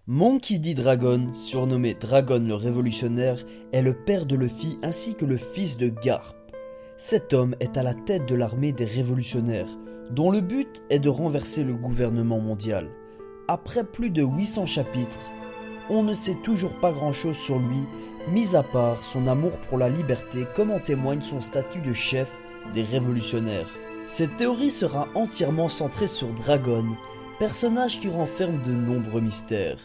Monkey D. Dragon, surnommé Dragon le Révolutionnaire, est le père de Luffy ainsi que le fils de Garp. Cet homme est à la tête de l'armée des révolutionnaires, dont le but est de renverser le gouvernement mondial. Après plus de 800 chapitres, on ne sait toujours pas grand-chose sur lui, mis à part son amour pour la liberté comme en témoigne son statut de chef des révolutionnaires. Cette théorie sera entièrement centrée sur Dragon, personnage qui renferme de nombreux mystères.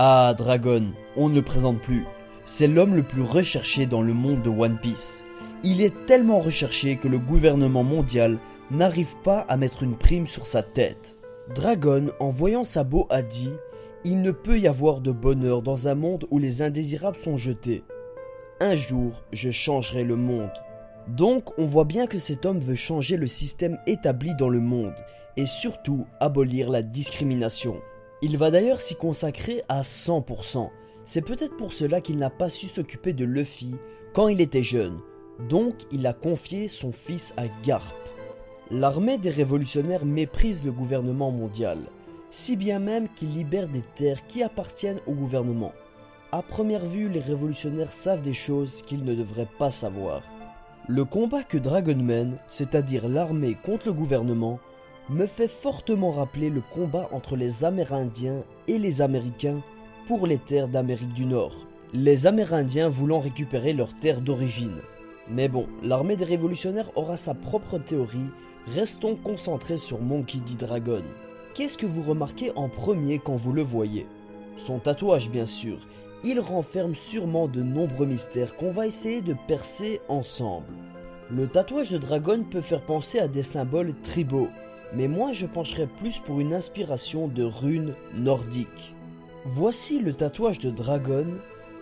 Ah, Dragon, on ne le présente plus. C'est l'homme le plus recherché dans le monde de One Piece. Il est tellement recherché que le gouvernement mondial n'arrive pas à mettre une prime sur sa tête. Dragon, en voyant Sabo, a dit « Il ne peut y avoir de bonheur dans un monde où les indésirables sont jetés. Un jour, je changerai le monde. » Donc, on voit bien que cet homme veut changer le système établi dans le monde et surtout abolir la discrimination. Il va d'ailleurs s'y consacrer à 100%. C'est peut-être pour cela qu'il n'a pas su s'occuper de Luffy quand il était jeune. Donc il a confié son fils à Garp. L'armée des révolutionnaires méprise le gouvernement mondial, si bien même qu'il libère des terres qui appartiennent au gouvernement. À première vue, les révolutionnaires savent des choses qu'ils ne devraient pas savoir. Le combat que Dragon mène, c'est-à-dire l'armée contre le gouvernement, me fait fortement rappeler le combat entre les Amérindiens et les Américains pour les terres d'Amérique du Nord. Les Amérindiens voulant récupérer leurs terres d'origine. Mais bon, l'armée des révolutionnaires aura sa propre théorie, restons concentrés sur Monkey D. Dragon. Qu'est-ce que vous remarquez en premier quand vous le voyez? Son tatouage bien sûr, il renferme sûrement de nombreux mystères qu'on va essayer de percer ensemble. Le tatouage de Dragon peut faire penser à des symboles tribaux, mais moi je pencherais plus pour une inspiration de runes nordiques. Voici le tatouage de Dragon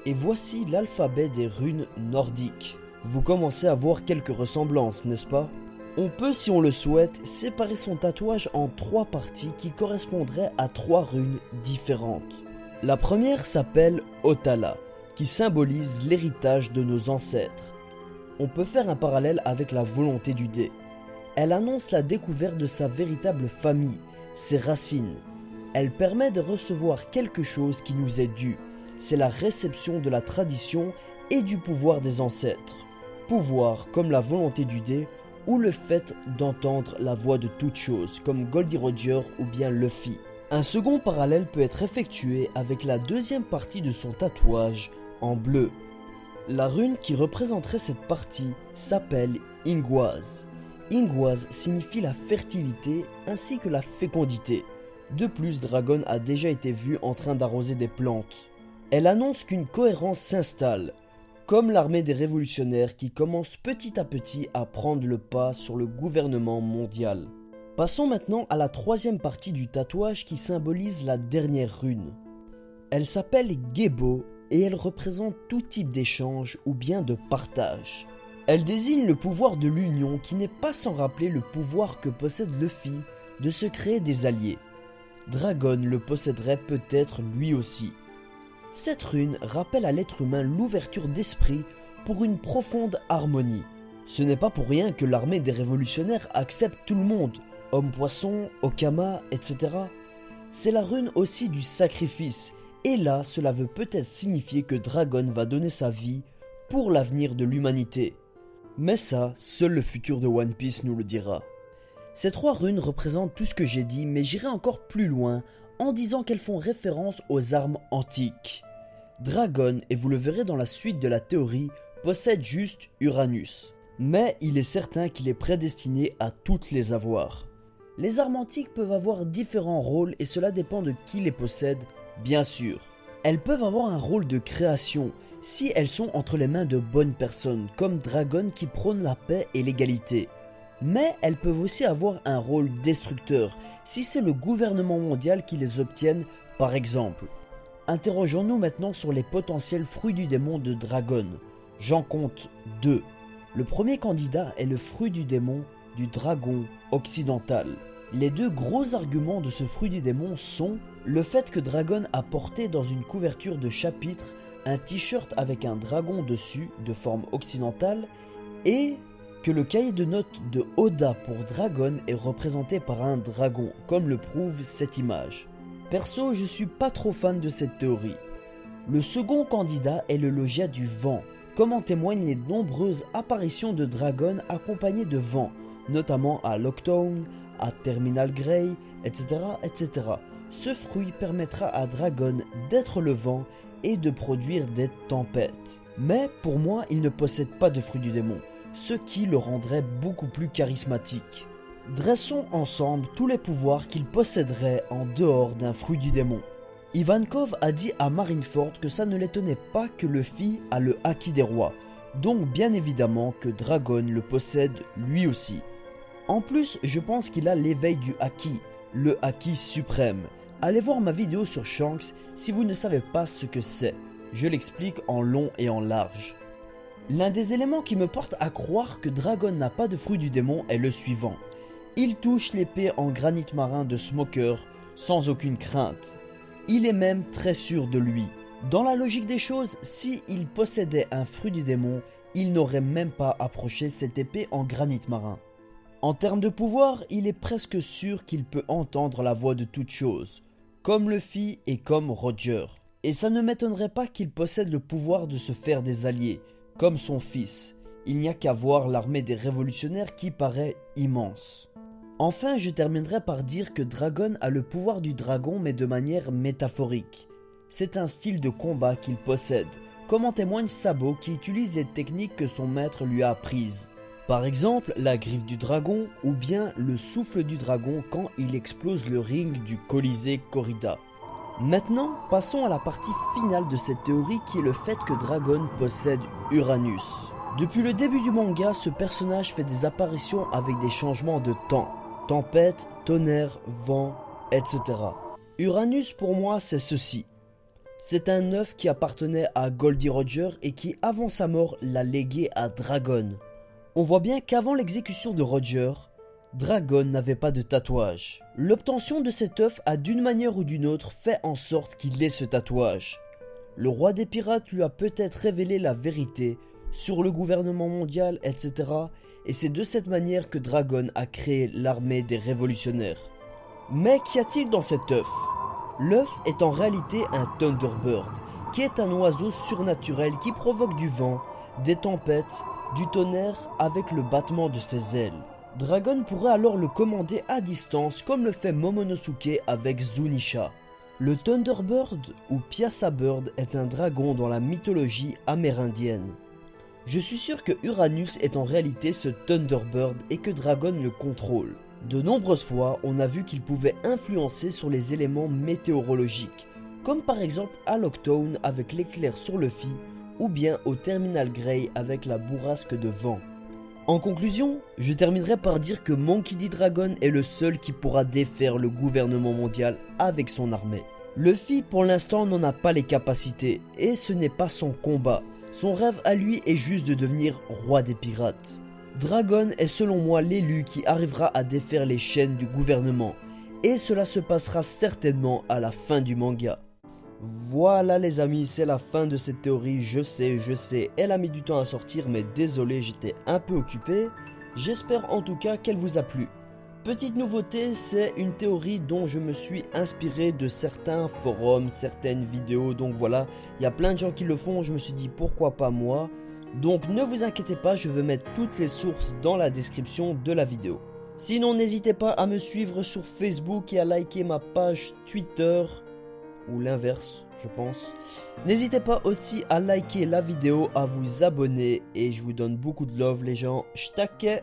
et voici l'alphabet des runes nordiques. Vous commencez à voir quelques ressemblances, n'est-ce pas? On peut, si on le souhaite, séparer son tatouage en 3 parties qui correspondraient à 3 runes différentes. La première s'appelle Otala, qui symbolise l'héritage de nos ancêtres. On peut faire un parallèle avec la volonté du dé. Elle annonce la découverte de sa véritable famille, ses racines. Elle permet de recevoir quelque chose qui nous est dû. C'est la réception de la tradition et du pouvoir des ancêtres. Pouvoir comme la volonté du dé ou le fait d'entendre la voix de toute chose comme Goldie Roger ou bien Luffy. Un second parallèle peut être effectué avec la deuxième partie de son tatouage en bleu. La rune qui représenterait cette partie s'appelle Ingwaz. Ingwaz signifie la fertilité ainsi que la fécondité. De plus, Dragon a déjà été vu en train d'arroser des plantes. Elle annonce qu'une cohérence s'installe, comme l'armée des révolutionnaires qui commence petit à petit à prendre le pas sur le gouvernement mondial. Passons maintenant à la troisième partie du tatouage qui symbolise la dernière rune. Elle s'appelle Gebo et elle représente tout type d'échange ou bien de partage. Elle désigne le pouvoir de l'union qui n'est pas sans rappeler le pouvoir que possède Luffy de se créer des alliés. Dragon le posséderait peut-être lui aussi. Cette rune rappelle à l'être humain l'ouverture d'esprit pour une profonde harmonie. Ce n'est pas pour rien que l'armée des révolutionnaires accepte tout le monde, hommes-poissons, Okama, etc. C'est la rune aussi du sacrifice, et là cela veut peut-être signifier que Dragon va donner sa vie pour l'avenir de l'humanité. Mais ça, seul le futur de One Piece nous le dira. Ces 3 runes représentent tout ce que j'ai dit, mais j'irai encore plus loin en disant qu'elles font référence aux armes antiques. Dragon, et vous le verrez dans la suite de la théorie, possède juste Uranus. Mais il est certain qu'il est prédestiné à toutes les avoir. Les armes antiques peuvent avoir différents rôles et cela dépend de qui les possède, bien sûr. Elles peuvent avoir un rôle de création, si elles sont entre les mains de bonnes personnes, comme Dragon qui prône la paix et l'égalité. Mais elles peuvent aussi avoir un rôle destructeur, si c'est le gouvernement mondial qui les obtienne, par exemple. Interrogeons-nous maintenant sur les potentiels fruits du démon de Dragon. J'en compte 2. Le premier candidat est le fruit du démon du dragon occidental. Les deux gros arguments de ce fruit du démon sont le fait que Dragon a porté dans une couverture de chapitre un t-shirt avec un dragon dessus de forme occidentale et que le cahier de notes de Oda pour Dragon est représenté par un dragon, comme le prouve cette image. Perso, je suis pas trop fan de cette théorie. Le second candidat est le logia du vent, comme en témoignent les nombreuses apparitions de Dragon accompagnées de vent, notamment à Lockdown, à Terminal Grey, etc., etc. Ce fruit permettra à Dragon d'être le vent et de produire des tempêtes. Mais pour moi, il ne possède pas de fruit du démon, ce qui le rendrait beaucoup plus charismatique. Dressons ensemble tous les pouvoirs qu'il posséderait en dehors d'un fruit du démon. Ivankov a dit à Marineford que ça ne l'étonnait pas que Luffy a le haki des rois, donc bien évidemment que Dragon le possède lui aussi. En plus, je pense qu'il a l'éveil du haki, le haki suprême. Allez voir ma vidéo sur Shanks si vous ne savez pas ce que c'est, je l'explique en long et en large. L'un des éléments qui me porte à croire que Dragon n'a pas de fruit du démon est le suivant. Il touche l'épée en granit marin de Smoker sans aucune crainte. Il est même très sûr de lui. Dans la logique des choses, si il possédait un fruit du démon, il n'aurait même pas approché cette épée en granit marin. En termes de pouvoir, il est presque sûr qu'il peut entendre la voix de toute chose, comme Luffy et comme Roger. Et ça ne m'étonnerait pas qu'il possède le pouvoir de se faire des alliés, comme son fils. Il n'y a qu'à voir l'armée des révolutionnaires qui paraît immense. Enfin, je terminerai par dire que Dragon a le pouvoir du dragon mais de manière métaphorique. C'est un style de combat qu'il possède, comme en témoigne Sabo qui utilise les techniques que son maître lui a apprises. Par exemple, la griffe du dragon ou bien le souffle du dragon quand il explose le ring du Colisée Corrida. Maintenant, passons à la partie finale de cette théorie qui est le fait que Dragon possède Uranus. Depuis le début du manga, ce personnage fait des apparitions avec des changements de temps. Tempête, tonnerre, vent, etc. Uranus pour moi c'est ceci. C'est un œuf qui appartenait à Goldie Roger et qui avant sa mort l'a légué à Dragon. On voit bien qu'avant l'exécution de Roger, Dragon n'avait pas de tatouage. L'obtention de cet œuf a d'une manière ou d'une autre fait en sorte qu'il ait ce tatouage. Le roi des pirates lui a peut-être révélé la vérité sur le gouvernement mondial, etc. Et c'est de cette manière que Dragon a créé l'armée des révolutionnaires. Mais qu'y a-t-il dans cet œuf? L'œuf est en réalité un Thunderbird, qui est un oiseau surnaturel qui provoque du vent, des tempêtes, du tonnerre avec le battement de ses ailes. Dragon pourrait alors le commander à distance comme le fait Momonosuke avec Zunisha. Le Thunderbird ou Piasa Bird est un dragon dans la mythologie amérindienne. Je suis sûr que Uranus est en réalité ce Thunderbird et que Dragon le contrôle. De nombreuses fois, on a vu qu'il pouvait influencer sur les éléments météorologiques, comme par exemple à Lockdown avec l'éclair sur Luffy, ou bien au Terminal Grey avec la bourrasque de vent. En conclusion, je terminerai par dire que Monkey D. Dragon est le seul qui pourra défaire le gouvernement mondial avec son armée. Luffy pour l'instant n'en a pas les capacités, et ce n'est pas son combat. Son rêve à lui est juste de devenir roi des pirates. Dragon est selon moi l'élu qui arrivera à défaire les chaînes du gouvernement, et cela se passera certainement à la fin du manga. Voilà les amis, c'est la fin de cette théorie, je sais, elle a mis du temps à sortir mais désolé, j'étais un peu occupé. J'espère en tout cas qu'elle vous a plu. Petite nouveauté, c'est une théorie dont je me suis inspiré de certains forums, certaines vidéos, donc voilà, il y a plein de gens qui le font, je me suis dit pourquoi pas moi. Donc ne vous inquiétez pas, je vais mettre toutes les sources dans la description de la vidéo. Sinon n'hésitez pas à me suivre sur Facebook et à liker ma page Twitter, ou l'inverse je pense. N'hésitez pas aussi à liker la vidéo, à vous abonner et je vous donne beaucoup de love les gens. J't'aquais.